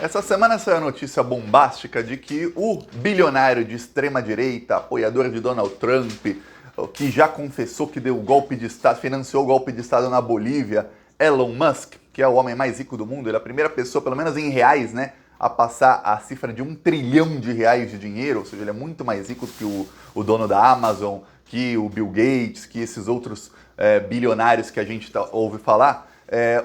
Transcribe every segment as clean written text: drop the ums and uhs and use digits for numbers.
Essa semana saiu a notícia bombástica de que o bilionário de extrema-direita, apoiador de Donald Trump, que já confessou que deu golpe de Estado, financiou o golpe de Estado na Bolívia, Elon Musk, que é o homem mais rico do mundo, ele é a primeira pessoa, pelo menos em reais, né, a passar a cifra de R$ 1 trilhão de dinheiro, ou seja, ele é muito mais rico que o dono da Amazon, que o Bill Gates, que esses outros bilionários que a gente ouve falar.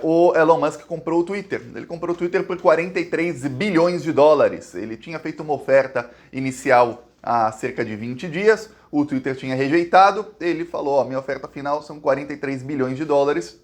O Elon Musk comprou o Twitter. Ele comprou o Twitter por 43 bilhões de dólares. Ele tinha feito uma oferta inicial há cerca de 20 dias, o Twitter tinha rejeitado, ele falou, minha oferta final são 43 bilhões de dólares,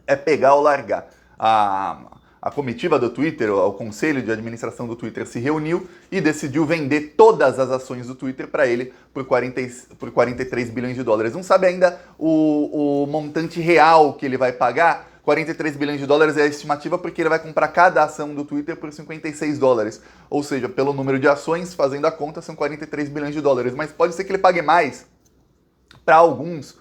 é pegar ou largar. A comitiva do Twitter, o conselho de administração do Twitter se reuniu e decidiu vender todas as ações do Twitter para ele por 43 bilhões de dólares. Não sabe ainda o montante real que ele vai pagar. 43 bilhões de dólares é a estimativa porque ele vai comprar cada ação do Twitter por 56 dólares. Ou seja, pelo número de ações, fazendo a conta, são 43 bilhões de dólares. Mas pode ser que ele pague mais para alguns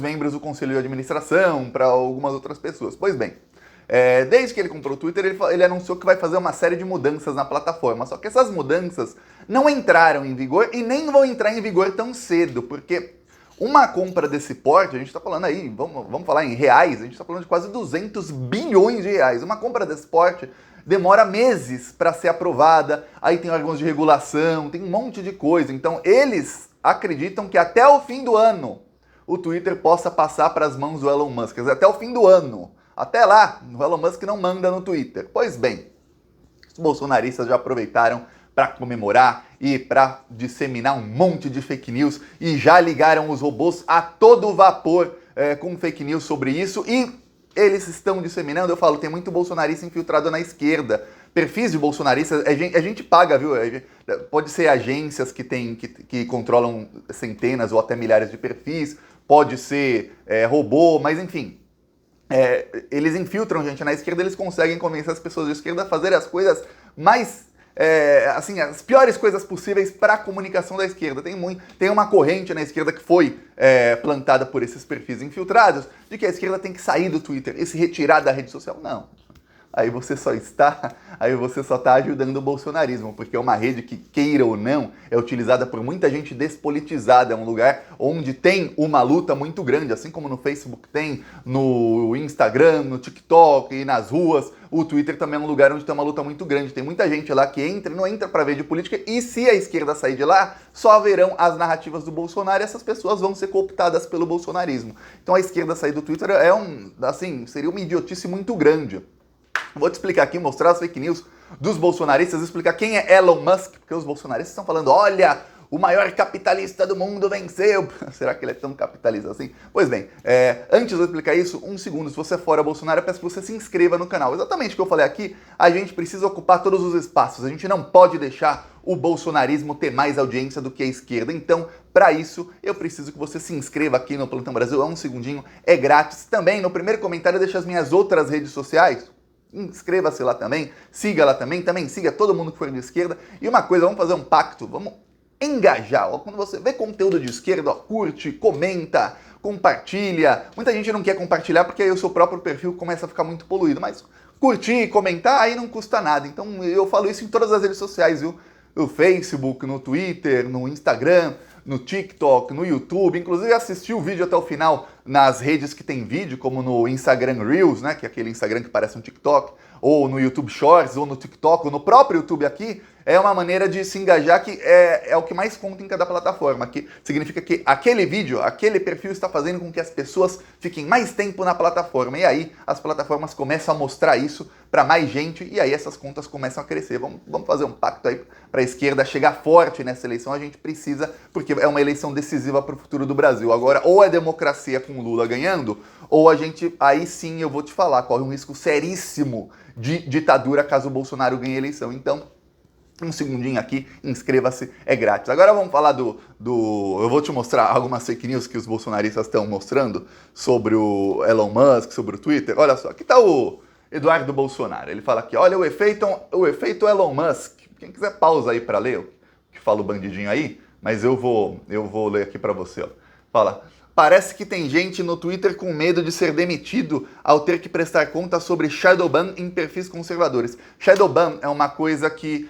membros do conselho de administração, para algumas outras pessoas. Pois bem, desde que ele comprou o Twitter, ele anunciou que vai fazer uma série de mudanças na plataforma. Só que essas mudanças não entraram em vigor e nem vão entrar em vigor tão cedo, porque uma compra desse porte, a gente está falando aí, vamos falar em reais, a gente está falando de quase 200 bilhões de reais. Uma compra desse porte demora meses para ser aprovada, aí tem órgãos de regulação, tem um monte de coisa. Então eles acreditam que até o fim do ano o Twitter possa passar para as mãos do Elon Musk. Até o fim do ano. Até lá, o Elon Musk não manda no Twitter. Pois bem, os bolsonaristas já aproveitaram para comemorar e para disseminar um monte de fake news e já ligaram os robôs a todo vapor com fake news sobre isso e eles estão disseminando. Eu falo, tem muito bolsonarista infiltrado na esquerda. Perfis de bolsonaristas, a gente paga, viu? Pode ser agências que controlam centenas ou até milhares de perfis, pode ser robô, mas enfim. Eles infiltram gente na esquerda, eles conseguem convencer as pessoas da esquerda a fazer as coisas mais, as piores coisas possíveis para a comunicação da esquerda. Tem uma corrente na esquerda que foi plantada por esses perfis infiltrados, de que a esquerda tem que sair do Twitter e se retirar da rede social. Não. Aí você só está ajudando o bolsonarismo, porque é uma rede que, queira ou não, é utilizada por muita gente despolitizada, é um lugar onde tem uma luta muito grande, assim como no Facebook tem, no Instagram, no TikTok e nas ruas, o Twitter também é um lugar onde tem uma luta muito grande, tem muita gente lá que não entra para ver de política, e se a esquerda sair de lá, só haverão as narrativas do Bolsonaro e essas pessoas vão ser cooptadas pelo bolsonarismo. Então a esquerda sair do Twitter seria uma idiotice muito grande. Vou te explicar aqui, mostrar as fake news dos bolsonaristas, explicar quem é Elon Musk, porque os bolsonaristas estão falando, olha, o maior capitalista do mundo venceu. Será que ele é tão capitalista assim? Pois bem, antes de eu explicar isso, um segundo, se você é fora Bolsonaro, eu peço que você se inscreva no canal. Exatamente o que eu falei aqui, a gente precisa ocupar todos os espaços, a gente não pode deixar o bolsonarismo ter mais audiência do que a esquerda. Então, para isso, eu preciso que você se inscreva aqui no Plantão Brasil, é um segundinho, é grátis. Também, no primeiro comentário, deixa as minhas outras redes sociais. Inscreva-se lá também, siga lá também siga todo mundo que for de esquerda. E uma coisa, vamos fazer um pacto, vamos engajar. Quando você vê conteúdo de esquerda, curte, comenta, compartilha. Muita gente não quer compartilhar porque aí o seu próprio perfil começa a ficar muito poluído, mas curtir, comentar, aí não custa nada. Então eu falo isso em todas as redes sociais, viu? No Facebook, no Twitter, no Instagram, no TikTok, no YouTube, inclusive assisti o vídeo até o final nas redes que tem vídeo, como no Instagram Reels, né, que é aquele Instagram que parece um TikTok, ou no YouTube Shorts, ou no TikTok, ou no próprio YouTube aqui, é uma maneira de se engajar que é o que mais conta em cada plataforma, que significa que aquele vídeo, aquele perfil está fazendo com que as pessoas fiquem mais tempo na plataforma, e aí as plataformas começam a mostrar isso para mais gente, e aí essas contas começam a crescer. Vamos fazer um pacto aí para a esquerda chegar forte nessa eleição, a gente precisa, porque é uma eleição decisiva para o futuro do Brasil. Agora, ou é democracia com o Lula ganhando, ou aí sim eu vou te falar, corre um risco seríssimo de ditadura caso o Bolsonaro ganhe a eleição. Então, um segundinho aqui, inscreva-se, é grátis. Agora vamos falar eu vou te mostrar algumas fake news que os bolsonaristas estão mostrando sobre o Elon Musk, sobre o Twitter. Olha só, aqui está o Eduardo Bolsonaro. Ele fala aqui, olha o efeito Elon Musk. Quem quiser pausa aí para ler o que fala o bandidinho aí, mas eu vou ler aqui para você. Ó. Fala, Parece que tem gente no Twitter com medo de ser demitido ao ter que prestar conta sobre Shadowban em perfis conservadores. Shadowban é uma coisa que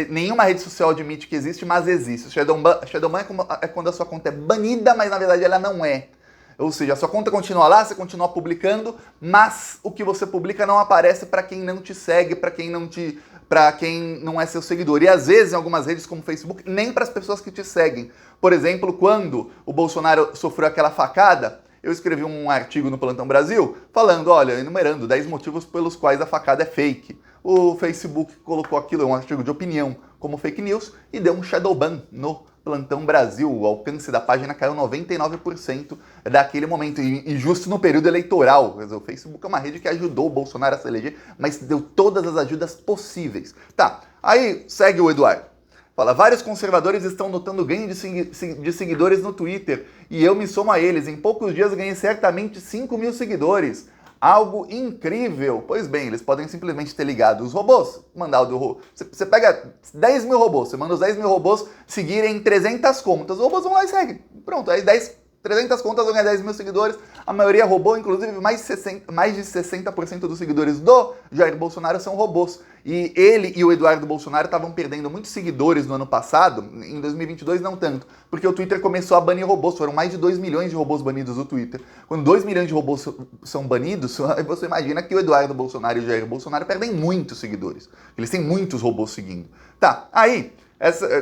nenhuma rede social admite que existe, mas existe. Shadowban é quando a sua conta é banida, mas na verdade ela não é. Ou seja, a sua conta continua lá, você continua publicando, mas o que você publica não aparece para quem não te segue, para quem não é seu seguidor. E às vezes, em algumas redes como o Facebook, nem para as pessoas que te seguem. Por exemplo, quando o Bolsonaro sofreu aquela facada, eu escrevi um artigo no Plantão Brasil falando, olha, enumerando 10 motivos pelos quais a facada é fake. O Facebook colocou aquilo, um artigo de opinião, como fake news e deu um shadowban no Plantão Brasil. O alcance da página caiu 99% daquele momento, e justo no período eleitoral. Quer dizer, o Facebook é uma rede que ajudou o Bolsonaro a se eleger, mas deu todas as ajudas possíveis. Tá, aí segue o Eduardo. Fala, vários conservadores estão notando ganho de seguidores no Twitter, e eu me somo a eles. Em poucos dias ganhei certamente 5 mil seguidores. Algo incrível. Pois bem, eles podem simplesmente ter ligado os robôs, mandar o robô. Você pega 10 mil robôs, você manda os 10 mil robôs seguirem 300 contas, os robôs vão lá e seguem. Pronto, aí 300 contas vão ganhar 10 mil seguidores, a maioria é robô, inclusive mais de 60% dos seguidores do Jair Bolsonaro são robôs. E ele e o Eduardo Bolsonaro estavam perdendo muitos seguidores no ano passado, em 2022 não tanto, porque o Twitter começou a banir robôs, foram mais de 2 milhões de robôs banidos no Twitter. Quando 2 milhões de robôs são banidos, você imagina que o Eduardo Bolsonaro e o Jair Bolsonaro perdem muitos seguidores, eles têm muitos robôs seguindo. Tá, aí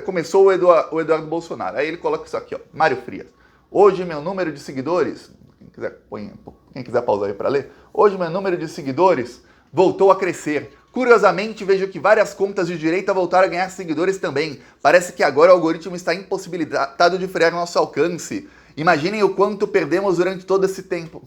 começou o Eduardo Bolsonaro, aí ele coloca isso aqui, ó, Mário Frias. Hoje meu número de seguidores, quem quiser pausar aí para ler, hoje meu número de seguidores voltou a crescer. Curiosamente, vejo que várias contas de direita voltaram a ganhar seguidores também. Parece que agora o algoritmo está impossibilitado de frear nosso alcance. Imaginem o quanto perdemos durante todo esse tempo.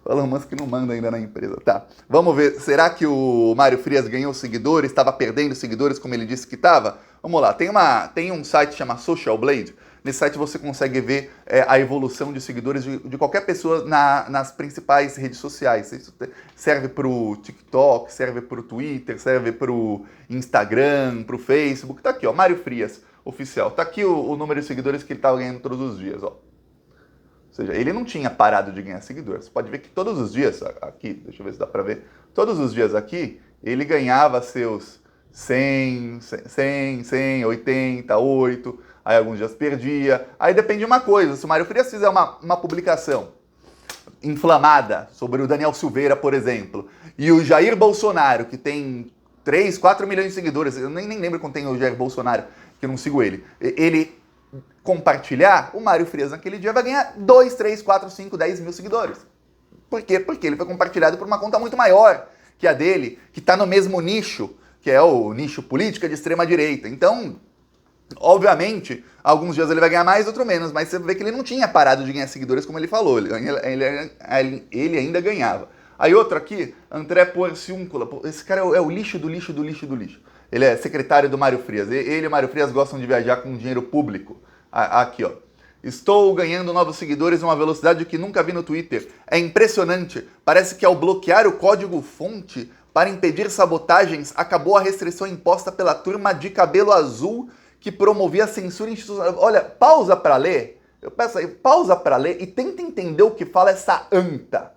O Elon Musk não manda ainda na empresa. Tá, vamos ver. Será que o Mário Frias ganhou seguidores? Estava perdendo seguidores como ele disse que estava? Vamos lá. Tem um site que chama Social Blade. Nesse site você consegue ver a evolução de seguidores de qualquer pessoa nas principais redes sociais. Isso serve para o TikTok, serve para o Twitter, serve para o Instagram, para o Facebook. Tá aqui, ó, Mário Frias, oficial. Tá aqui o número de seguidores que ele estava ganhando todos os dias, ó. Ou seja, ele não tinha parado de ganhar seguidores. Você pode ver que todos os dias, aqui, deixa eu ver se dá para ver, todos os dias aqui, ele ganhava seus 100, 80, 8... Aí alguns dias perdia. Aí depende de uma coisa. Se o Mário Frias fizer uma publicação inflamada sobre o Daniel Silveira, por exemplo, e o Jair Bolsonaro, que tem 3, 4 milhões de seguidores, eu nem lembro quanto tem o Jair Bolsonaro, que eu não sigo ele compartilhar, o Mário Frias naquele dia vai ganhar 2, 3, 4, 5, 10 mil seguidores. Por quê? Porque ele foi compartilhado por uma conta muito maior que a dele, que está no mesmo nicho, que é o nicho política de extrema-direita. Então, obviamente, alguns dias ele vai ganhar mais, outro menos, mas você vê que ele não tinha parado de ganhar seguidores como ele falou, ele ainda ganhava. Aí outro aqui, André Porciúncula, esse cara é o lixo do lixo do lixo do lixo. Ele é secretário do Mário Frias, ele e o Mário Frias gostam de viajar com dinheiro público. Aqui, ó. Estou ganhando novos seguidores a uma velocidade que nunca vi no Twitter. É impressionante, parece que ao bloquear o código-fonte para impedir sabotagens, acabou a restrição imposta pela turma de cabelo azul que promovia a censura institucional. Olha, pausa para ler. Eu peço aí, pausa para ler e tenta entender o que fala essa anta.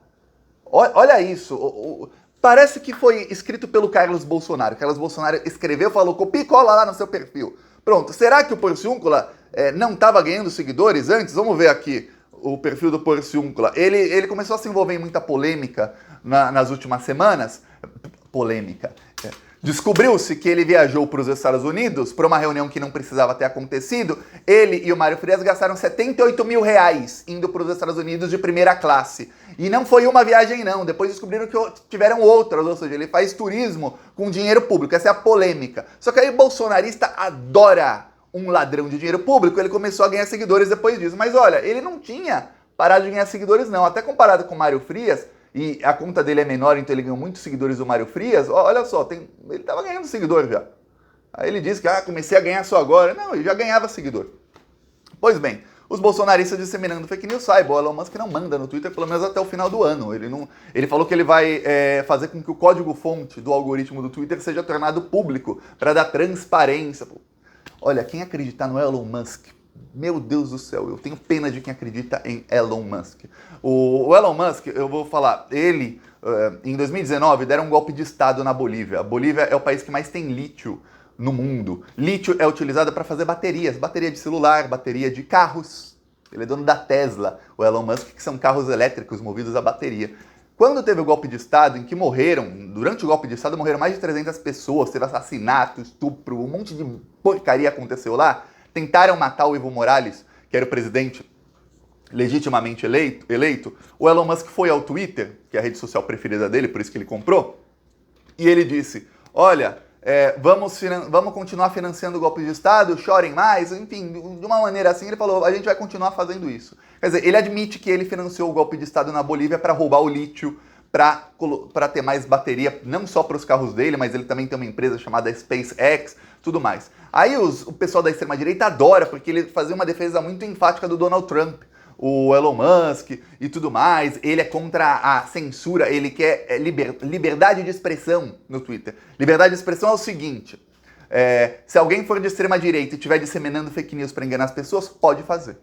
Olha isso. Parece que foi escrito pelo Carlos Bolsonaro. Carlos Bolsonaro escreveu, falou, copia e cola lá no seu perfil. Pronto. Será que o Porciúncula não estava ganhando seguidores antes? Vamos ver aqui o perfil do Porciúncula. Ele começou a se envolver em muita polêmica nas últimas semanas. Polêmica. Descobriu-se que ele viajou para os Estados Unidos para uma reunião que não precisava ter acontecido. Ele e o Mário Frias gastaram 78 mil reais indo para os Estados Unidos de primeira classe. E não foi uma viagem não, depois descobriram que tiveram outras, ou seja, ele faz turismo com dinheiro público, essa é a polêmica. Só que aí o bolsonarista adora um ladrão de dinheiro público, ele começou a ganhar seguidores depois disso. Mas olha, ele não tinha parado de ganhar seguidores não, até comparado com o Mário Frias, e a conta dele é menor, então ele ganhou muitos seguidores do Mário Frias, olha só, ele estava ganhando seguidor já. Aí ele disse que comecei a ganhar só agora. Não, ele já ganhava seguidor. Pois bem, os bolsonaristas disseminando fake news saibam, o Elon Musk não manda no Twitter pelo menos até o final do ano. Ele falou que ele vai fazer com que o código-fonte do algoritmo do Twitter seja tornado público para dar transparência. Olha, quem acreditar no Elon Musk Meu Deus do céu, eu tenho pena de quem acredita em Elon Musk. O Elon Musk, eu vou falar, ele, em 2019, deram um golpe de Estado na Bolívia. A Bolívia é o país que mais tem lítio no mundo. Lítio é utilizado para fazer baterias, bateria de celular, bateria de carros. Ele é dono da Tesla, o Elon Musk, que são carros elétricos movidos a bateria. Quando teve o golpe de Estado, em que durante o golpe de Estado morreram mais de 300 pessoas, teve assassinato, estupro, um monte de porcaria aconteceu lá, tentaram matar o Evo Morales, que era o presidente legitimamente eleito, o Elon Musk foi ao Twitter, que é a rede social preferida dele, por isso que ele comprou, e ele disse, olha, vamos continuar financiando o golpe de Estado, chorem mais, enfim, de uma maneira assim, ele falou, a gente vai continuar fazendo isso. Quer dizer, ele admite que ele financiou o golpe de Estado na Bolívia para roubar o lítio, para ter mais bateria, não só para os carros dele, mas ele também tem uma empresa chamada SpaceX, tudo mais. Aí o pessoal da extrema-direita adora, porque ele fazia uma defesa muito enfática do Donald Trump, o Elon Musk e tudo mais. Ele é contra a censura, ele quer liberdade de expressão no Twitter. Liberdade de expressão é o seguinte, se alguém for de extrema-direita e estiver disseminando fake news para enganar as pessoas, pode fazer.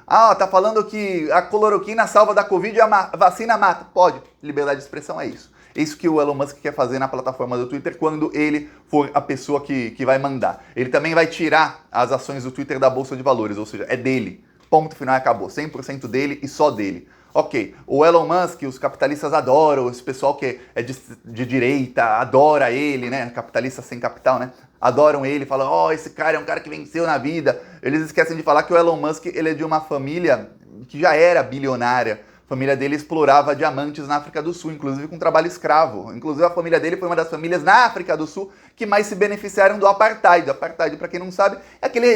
Ah, tá falando que a cloroquina salva da Covid e a vacina mata. Pode. Liberdade de expressão é isso. É isso que o Elon Musk quer fazer na plataforma do Twitter quando ele for a pessoa que vai mandar. Ele também vai tirar as ações do Twitter da Bolsa de Valores, ou seja, é dele. Ponto final e acabou. 100% dele e só dele. Ok, o Elon Musk, os capitalistas adoram, esse pessoal que é de direita adora ele, né? Capitalista sem capital, né? Adoram ele, falam, ó, esse cara é um cara que venceu na vida. Eles esquecem de falar que o Elon Musk, ele é de uma família que já era bilionária. A família dele explorava diamantes na África do Sul, inclusive com trabalho escravo. Inclusive a família dele foi uma das famílias na África do Sul que mais se beneficiaram do apartheid. O apartheid, para quem não sabe, é aquele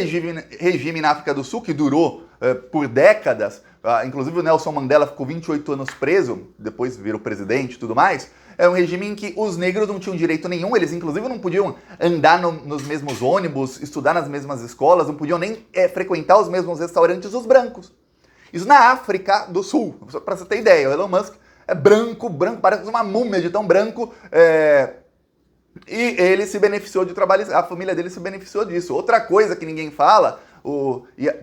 regime na África do Sul que durou por décadas. Inclusive o Nelson Mandela ficou 28 anos preso, depois virou presidente e tudo mais. É um regime em que os negros não tinham direito nenhum, eles inclusive não podiam andar nos mesmos ônibus, estudar nas mesmas escolas, não podiam nem frequentar os mesmos restaurantes dos brancos. Isso na África do Sul, para você ter ideia. O Elon Musk é branco, parece uma múmia de tão branco, e ele se beneficiou de trabalho, a família dele se beneficiou disso. Outra coisa que ninguém fala,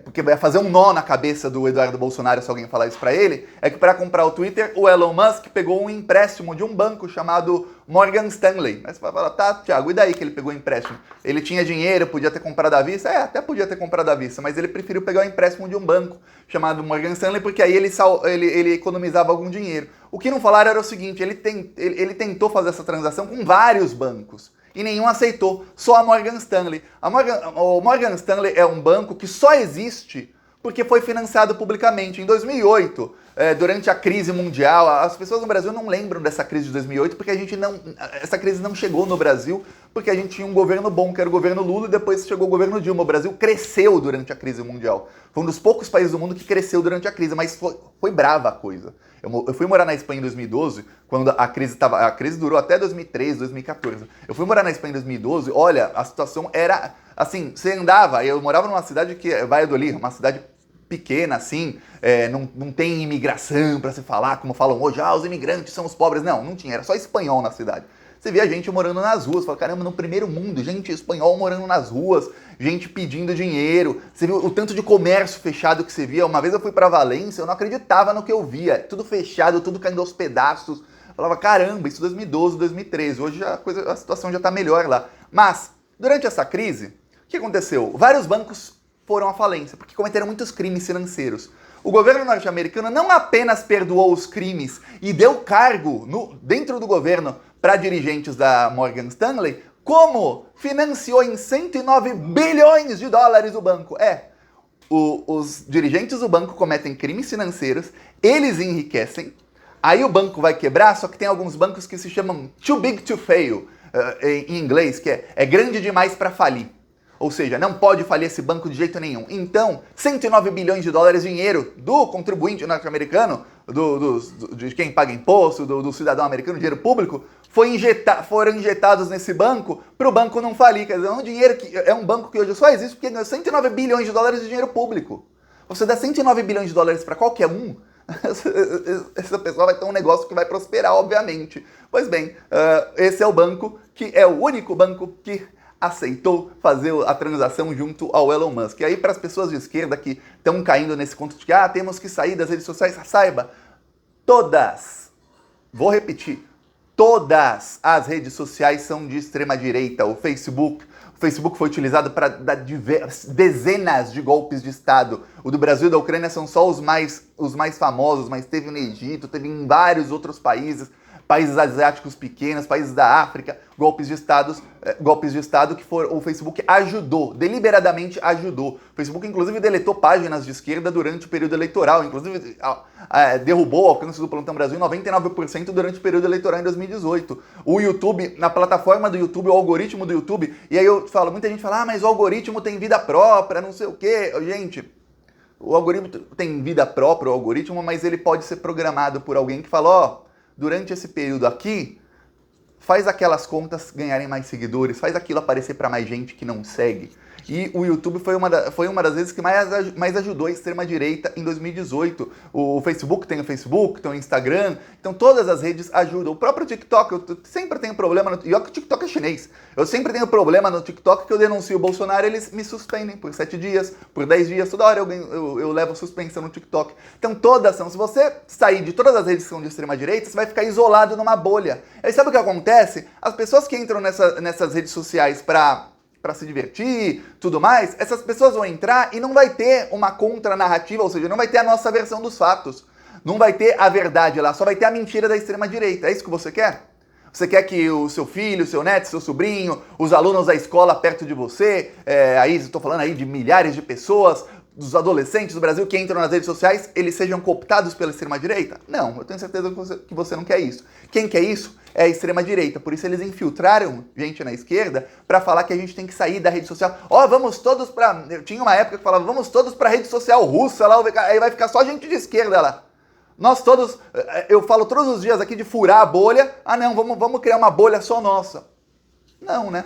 porque vai fazer um nó na cabeça do Eduardo Bolsonaro se alguém falar isso pra ele, é que para comprar o Twitter, o Elon Musk pegou um empréstimo de um banco chamado Morgan Stanley. Mas você vai falar, tá, Thiago, e daí que ele pegou o empréstimo? Ele tinha dinheiro, podia ter comprado à vista? Até podia ter comprado à vista, mas ele preferiu pegar o empréstimo de um banco chamado Morgan Stanley, porque aí ele economizava algum dinheiro. O que não falaram era o seguinte, ele tentou fazer essa transação com vários bancos. E nenhum aceitou, só a Morgan Stanley. O Morgan Stanley é um banco que só existe porque foi financiado publicamente. Em 2008, durante a crise mundial, as pessoas no Brasil não lembram dessa crise de 2008 porque essa crise não chegou no Brasil porque a gente tinha um governo bom, que era o governo Lula, e depois chegou o governo Dilma. O Brasil cresceu durante a crise mundial. Foi um dos poucos países do mundo que cresceu durante a crise, mas foi brava a coisa. Eu fui morar na Espanha em 2012, quando a crise durou até 2013, 2014. Eu fui morar na Espanha em 2012, olha, a situação era assim, você andava, eu morava numa cidade que é Valladolid, uma cidade pequena, assim, não tem imigração para se falar, como falam hoje, os imigrantes são os pobres. Não tinha, era só espanhol na cidade. Você via gente morando nas ruas, fala, caramba, no primeiro mundo, gente espanhol morando nas ruas, gente pedindo dinheiro. Você viu o tanto de comércio fechado que você via. Uma vez eu fui para Valência, eu não acreditava no que eu via. Tudo fechado, tudo caindo aos pedaços. Eu falava, caramba, isso 2012, 2013. Hoje a situação já está melhor lá. Mas, durante essa crise, o que aconteceu? Vários bancos foram à falência, porque cometeram muitos crimes financeiros. O governo norte-americano não apenas perdoou os crimes e deu cargo dentro do governo para dirigentes da Morgan Stanley, como financiou em 109 bilhões de dólares o banco. Os dirigentes do banco cometem crimes financeiros, eles enriquecem, aí o banco vai quebrar, só que tem alguns bancos que se chamam too big to fail, em inglês, que é grande demais para falir. Ou seja, não pode falir esse banco de jeito nenhum. Então, 109 bilhões de dólares, dinheiro do contribuinte norte-americano, de quem paga imposto, do cidadão americano, dinheiro público, foram injetados nesse banco para o banco não falir. Quer dizer, é um banco que hoje só existe porque ganhou 109 bilhões de dólares de dinheiro público. Você dá 109 bilhões de dólares para qualquer um, essa pessoa vai ter um negócio que vai prosperar, obviamente. Pois bem, esse é o banco que é o único banco que aceitou fazer a transação junto ao Elon Musk. E aí, para as pessoas de esquerda que estão caindo nesse conto de que temos que sair das redes sociais, saiba, todas, vou repetir, todas as redes sociais são de extrema-direita. O Facebook foi utilizado para dar dezenas de golpes de Estado. O do Brasil e da Ucrânia são só os mais famosos, mas teve no Egito, teve em vários outros países asiáticos pequenos, países da África, golpes de Estado que o Facebook ajudou, deliberadamente ajudou. O Facebook, inclusive, deletou páginas de esquerda durante o período eleitoral, inclusive derrubou o alcance do Plantão Brasil em 99% durante o período eleitoral em 2018. O YouTube, na plataforma do YouTube, o algoritmo do YouTube, e aí muita gente fala, mas o algoritmo tem vida própria, não sei o quê. Gente, o algoritmo tem vida própria, o algoritmo, mas ele pode ser programado por alguém que fala, durante esse período aqui, faz aquelas contas ganharem mais seguidores, faz aquilo aparecer para mais gente que não segue. E o YouTube foi uma das vezes que mais ajudou a extrema-direita em 2018. O Facebook tem o Facebook, tem o Instagram, então todas as redes ajudam. O próprio TikTok, eu sempre tenho problema, e olha que o TikTok é chinês, eu sempre tenho problema no TikTok que eu denuncio o Bolsonaro, eles me suspendem por 7 dias, por 10 dias, toda hora eu levo suspensão no TikTok. Então todas são, se você sair de todas as redes que são de extrema-direita, você vai ficar isolado numa bolha. Aí sabe o que acontece? As pessoas que entram nessas redes sociais para se divertir, tudo mais, essas pessoas vão entrar e não vai ter uma contranarrativa, ou seja, não vai ter a nossa versão dos fatos. Não vai ter a verdade lá, só vai ter a mentira da extrema-direita. É isso que você quer? Você quer que o seu filho, o seu neto, seu sobrinho, os alunos da escola perto de você, aí estou falando aí de milhares de pessoas, dos adolescentes do Brasil que entram nas redes sociais, eles sejam cooptados pela extrema-direita? Não, eu tenho certeza que você não quer isso. Quem quer isso é a extrema-direita, por isso eles infiltraram gente na esquerda para falar que a gente tem que sair da rede social. Vamos todos para... Eu tinha uma época que falava, vamos todos para a rede social russa, lá, aí vai ficar só gente de esquerda lá. Nós todos, eu falo todos os dias aqui de furar a bolha, não, vamos criar uma bolha só nossa. Não, né?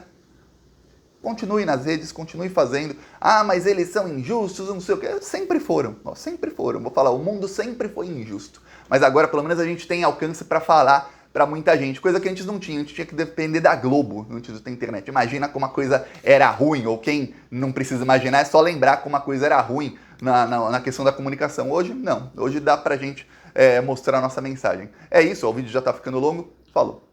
Continue nas redes, continue fazendo. Mas eles são injustos, não sei o quê. Sempre foram, sempre foram. Vou falar, o mundo sempre foi injusto. Mas agora, pelo menos, a gente tem alcance para falar para muita gente. Coisa que antes não tinha. A gente tinha que depender da Globo antes de ter internet. Imagina como a coisa era ruim. Ou quem não precisa imaginar, é só lembrar como a coisa era ruim na questão da comunicação. Hoje, não. Hoje dá pra gente mostrar a nossa mensagem. É isso, o vídeo já tá ficando longo. Falou.